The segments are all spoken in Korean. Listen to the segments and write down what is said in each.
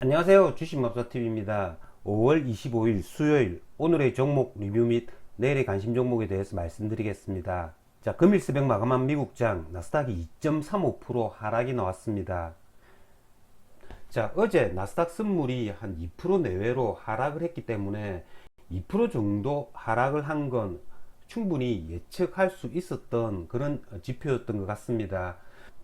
안녕하세요. 주식맘사TV입니다. 5월 25일 수요일 오늘의 종목 리뷰 및 내일의 관심 종목에 대해서 말씀드리겠습니다. 자, 금일 새벽 마감한 미국장 나스닥이 2.35% 하락이 나왔습니다. 자, 어제 나스닥 선물이 한 2% 내외로 하락을 했기 때문에 2% 정도 하락을 한 건 충분히 예측할 수 있었던 그런 지표였던 것 같습니다.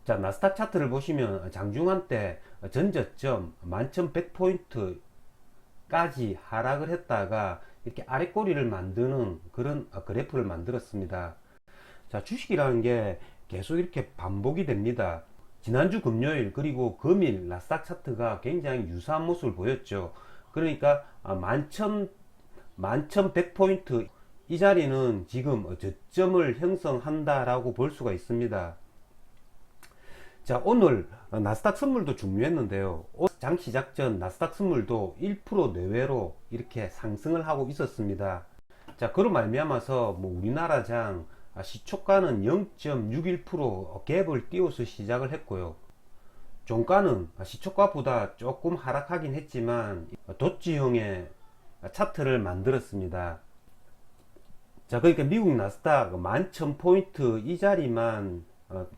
자, 나스닥 차트를 보시면 장중한 때 전저점 11,100포인트까지 하락을 했다가 이렇게 아랫꼬리를 만드는 그런 그래프를 만들었습니다. 자, 주식이라는 게 계속 이렇게 반복이 됩니다. 지난주 금요일 그리고 금일 나스닥 차트가 굉장히 유사한 모습을 보였죠. 그러니까 11,100포인트 이 자리는 지금 저점을 형성한다라고 볼 수가 있습니다. 자, 오늘 나스닥 선물도 중요했는데요. 장 시작 전 나스닥 선물도 1% 내외로 이렇게 상승을 하고 있었습니다. 자, 그로 말미암아서 우리나라 장 시초가는 0.61% 갭을 띄워서 시작을 했고요. 종가는 시초가보다 조금 하락하긴 했지만 도치형의 차트를 만들었습니다. 자, 그러니까 미국 나스닥 11,000포인트 이 자리만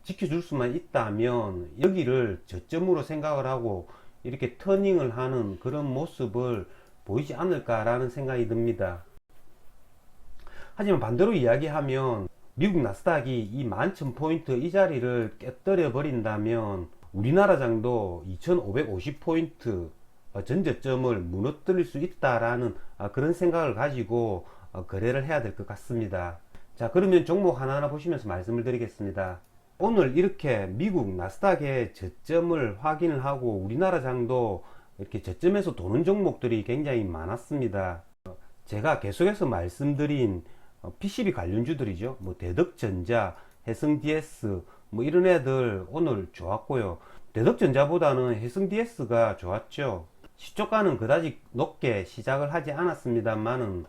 지켜줄 수만 있다면 여기를 저점으로 생각을 하고 이렇게 터닝을 하는 그런 모습을 보이지 않을까라는 생각이 듭니다. 하지만 반대로 이야기하면 미국 나스닥이 이 11,000포인트 이 자리를 깨뜨려 버린다면 우리나라 장도 2,550포인트 전저점을 무너뜨릴 수 있다라는 그런 생각을 가지고 거래를 해야 될 것 같습니다. 자, 그러면 종목 하나하나 보시면서 말씀을 드리겠습니다. 오늘 이렇게 미국 나스닥의 저점을 확인을 하고 우리나라 장도 이렇게 저점에서 도는 종목들이 굉장히 많았습니다. 제가 계속해서 말씀드린 PCB 관련주들이죠. 대덕전자, 해성DS 이런 애들 오늘 좋았고요. 대덕전자보다는 해성DS가 좋았죠. 시초가는 그다지 높게 시작을 하지 않았습니다만은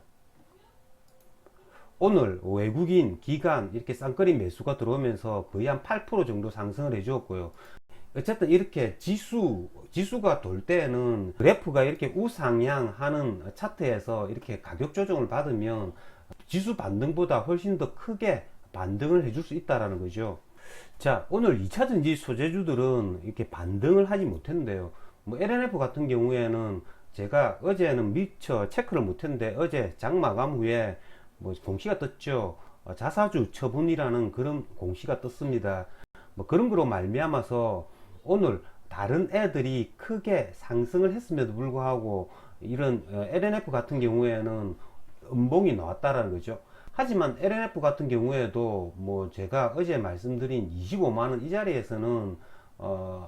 오늘 외국인 기관 이렇게 쌍끌이 매수가 들어오면서 거의 한 8% 정도 상승을 해 주었고요. 어쨌든 이렇게 지수가 돌 때는 그래프가 이렇게 우상향하는 차트에서 이렇게 가격 조정을 받으면 지수 반등보다 훨씬 더 크게 반등을 해줄 수 있다라는 거죠. 자, 오늘 2차전지 소재주들은 이렇게 반등을 하지 못했는데요. LNF 같은 경우에는 제가 어제는 미처 체크를 못했는데 어제 장 마감 후에 공시가 떴죠. 자사주 처분이라는 그런 공시가 떴습니다. 그런 거로 말미암아서 오늘 다른 애들이 크게 상승을 했음에도 불구하고 이런 LNF 같은 경우에는 음봉이 나왔다라는 거죠. 하지만 LNF 같은 경우에도 제가 어제 말씀드린 25만원 이 자리에서는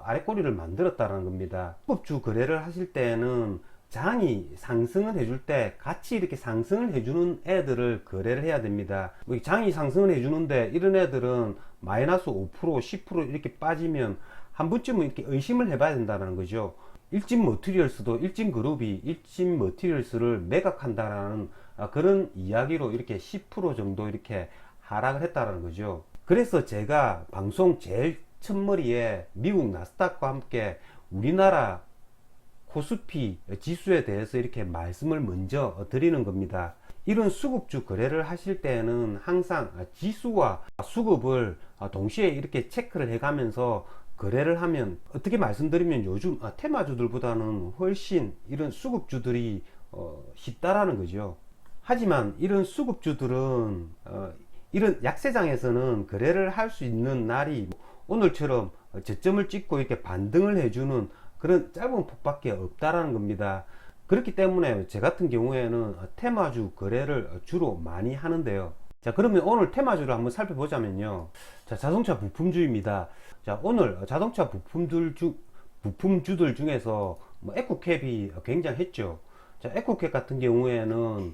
아랫꼬리를 만들었다는 겁니다. 수급주 거래를 하실 때는 장이 상승을 해줄 때 같이 이렇게 상승을 해주는 애들을 거래를 해야 됩니다. 장이 상승을 해주는데 이런 애들은 마이너스 5%, 10% 이렇게 빠지면 한 번쯤은 이렇게 의심을 해봐야 된다는 거죠. 일진 머티리얼스도 일진 그룹이 일진 머티리얼스를 매각한다라는 그런 이야기로 이렇게 10% 정도 이렇게 하락을 했다는 거죠. 그래서 제가 방송 제일 첫머리에 미국 나스닥과 함께 우리나라 코스피 지수에 대해서 이렇게 말씀을 먼저 드리는 겁니다. 이런 수급주 거래를 하실 때는 항상 지수와 수급을 동시에 이렇게 체크를 해가면서 거래를 하면, 어떻게 말씀드리면 요즘 테마주들보다는 훨씬 이런 수급주들이 쉽다라는 거죠. 하지만 이런 수급주들은 이런 약세장에서는 거래를 할 수 있는 날이 오늘처럼 저점을 찍고 이렇게 반등을 해주는 그런 짧은 폭밖에 없다라는 겁니다. 그렇기 때문에 제 같은 경우에는 테마주 거래를 주로 많이 하는데요. 자, 그러면 오늘 테마주를 한번 살펴보자면요. 자, 자동차 부품주입니다. 자, 오늘 자동차 부품주들 중에서 에코캡이 굉장했죠. 자, 에코캡 같은 경우에는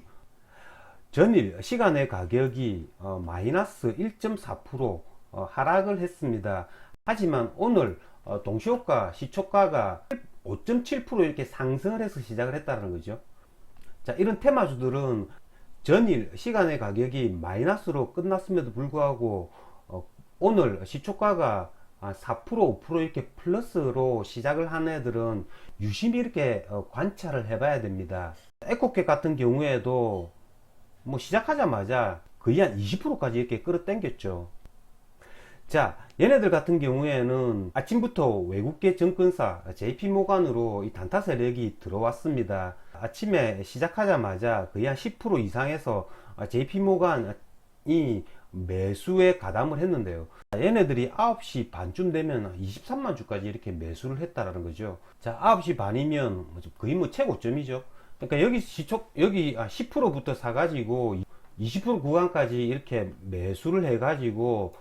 전일 시간의 가격이 마이너스 1.4% 하락을 했습니다. 하지만 오늘 동시호가 시초가가 5.7% 이렇게 상승을 해서 시작을 했다는 거죠. 자, 이런 테마주들은 전일 시간의 가격이 마이너스로 끝났음에도 불구하고 오늘 시초가가 4% 5% 이렇게 플러스로 시작을 한 애들은 유심히 이렇게 관찰을 해봐야 됩니다. 에코캡 같은 경우에도 뭐 시작하자마자 거의 한 20%까지 이렇게 끌어당겼죠. 자, 얘네들 같은 경우에는 아침부터 외국계 증권사 JP모간으로 이 단타 세력이 들어왔습니다. 아침에 시작하자마자 거의 한 10% 이상에서 JP모간이 매수에 가담을 했는데요. 얘네들이 9시 반쯤 되면 23만 주까지 이렇게 매수를 했다라는 거죠. 자, 9시 반이면 거의 뭐 최고점이죠. 그러니까 여기 여기 10%부터 사가지고 20% 구간까지 이렇게 매수를 해가지고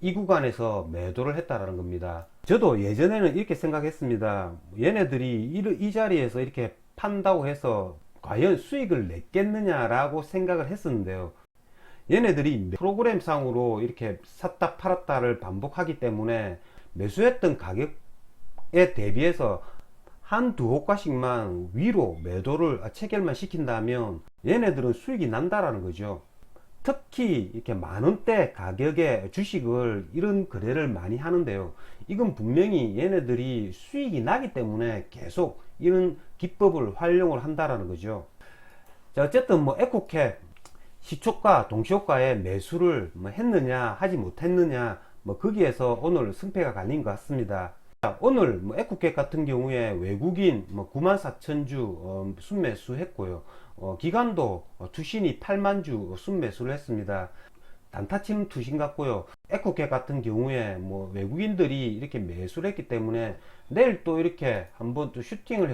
이 구간에서 매도를 했다라는 겁니다. 저도 예전에는 이렇게 생각했습니다. 얘네들이 이 자리에서 이렇게 판다고 해서 과연 수익을 냈겠느냐라고 생각을 했었는데요. 얘네들이 프로그램상으로 이렇게 샀다 팔았다를 반복하기 때문에 매수했던 가격에 대비해서 한두 호가씩만 위로 매도를 체결만 시킨다면 얘네들은 수익이 난다라는 거죠. 특히 이렇게 만원대 가격의 주식을 이런 거래를 많이 하는데요. 이건 분명히 얘네들이 수익이 나기 때문에 계속 이런 기법을 활용을 한다라는 거죠. 자, 어쨌든 뭐 에코캡 시초가 동시효과에 매수를 뭐 했느냐 하지 못했느냐 뭐 거기에서 오늘 승패가 갈린 것 같습니다. 자, 오늘 뭐 에코캡 같은 경우에 외국인 뭐 94,000주 순매수 했고요. 기간도 투신이 8만주 순매수를 했습니다. 단타치는 투신 같고요. 에코캡 같은 경우에 뭐 외국인들이 이렇게 매수를 했기 때문에 내일 또 이렇게 한번 또 슈팅을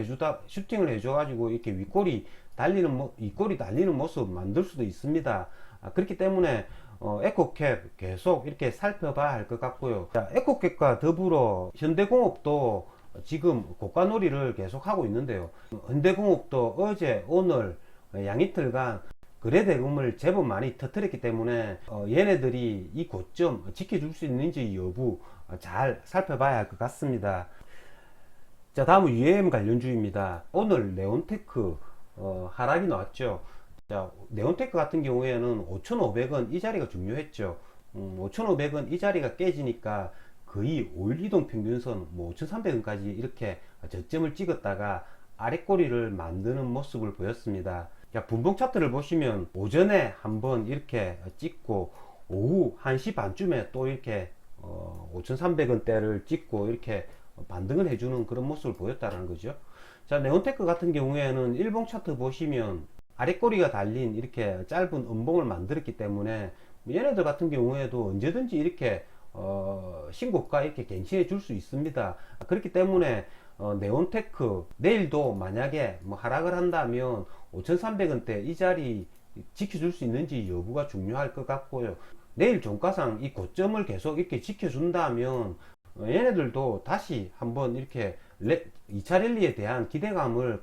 해줘가지고 이렇게 윗꼬리 달리는 모습 만들 수도 있습니다. 그렇기 때문에 에코캡 계속 이렇게 살펴봐야 할 것 같고요. 자, 에코캡과 더불어 현대공업도 지금 고가놀이를 계속 하고 있는데요. 현대공업도 어제 오늘 양이틀간 거래대금을 제법 많이 터뜨렸기 때문에 얘네들이 이 고점 지켜줄 수 있는지 여부 잘 살펴봐야 할 것 같습니다. 자, 다음은 UAM 관련주입니다. 오늘 네온테크 하락이 나왔죠. 자, 네온테크 같은 경우에는 5,500원 이 자리가 중요했죠. 5,500원 이 자리가 깨지니까 거의 5일 이동 평균선 뭐 5,300원까지 이렇게 저점을 찍었다가 아랫꼬리를 만드는 모습을 보였습니다. 자, 분봉 차트를 보시면 오전에 한번 이렇게 찍고 오후 1시 반쯤에 또 이렇게 5,300원대를 찍고 이렇게 반등을 해주는 그런 모습을 보였다는 거죠. 자, 네온테크 같은 경우에는 일봉 차트 보시면 아랫꼬리가 달린 이렇게 짧은 음봉을 만들었기 때문에 얘네들 같은 경우에도 언제든지 이렇게 신고가 이렇게 갱신해 줄 수 있습니다. 그렇기 때문에 네온테크 내일도 만약에 뭐 하락을 한다면 5,300원대 이 자리 지켜줄 수 있는지 여부가 중요할 것 같고요. 내일 종가상 이 고점을 계속 이렇게 지켜준다면 얘네들도 다시 한번 이렇게 2차 랠리에 대한 기대감을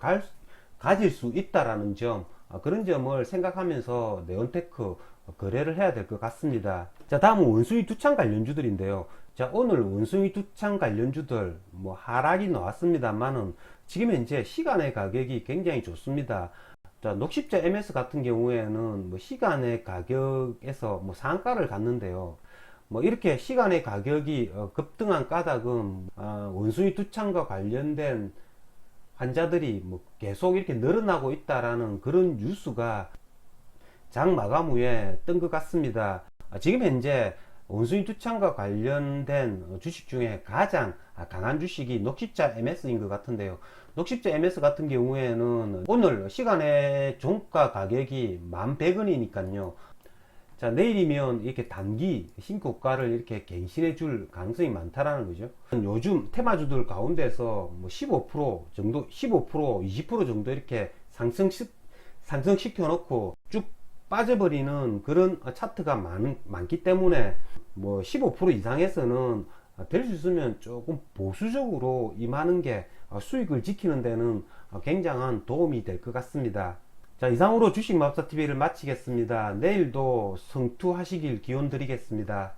가질 수 있다라는 점, 그런 점을 생각하면서 네온테크 거래를 해야 될 것 같습니다. 자, 다음은 원숭이 두창 관련주들인데요. 자, 오늘 원숭이 두창 관련주들 뭐 하락이 나왔습니다만은 지금 현재 시간의 가격이 굉장히 좋습니다. 자, 녹십자 MS 같은 경우에는 뭐 시간의 가격에서 뭐 상한가를 갔는데요. 뭐 이렇게 시간의 가격이 급등한 까닭은 원숭이 두창과 관련된 환자들이 뭐 계속 이렇게 늘어나고 있다라는 그런 뉴스가 장 마감 후에 뜬 것 같습니다. 지금 현재 원숭이 두창과 관련된 주식 중에 가장 강한 주식이 녹십자 MS인 것 같은데요. 녹십자 MS 같은 경우에는 오늘 시간의 종가 가격이 11,100원이니까요. 자, 내일이면 이렇게 단기 신고가를 이렇게 갱신해 줄 가능성이 많다라는 거죠. 요즘 테마주들 가운데서 뭐 15% 정도, 15%, 20% 정도 이렇게 상승시켜 놓고 쭉 빠져버리는 그런 차트가 많기 때문에 뭐 15% 이상에서는 될 수 있으면 조금 보수적으로 임하는 게 수익을 지키는 데는 굉장한 도움이 될 것 같습니다. 자, 이상으로 주식마법사TV를 마치겠습니다. 내일도 성투하시길 기원 드리겠습니다.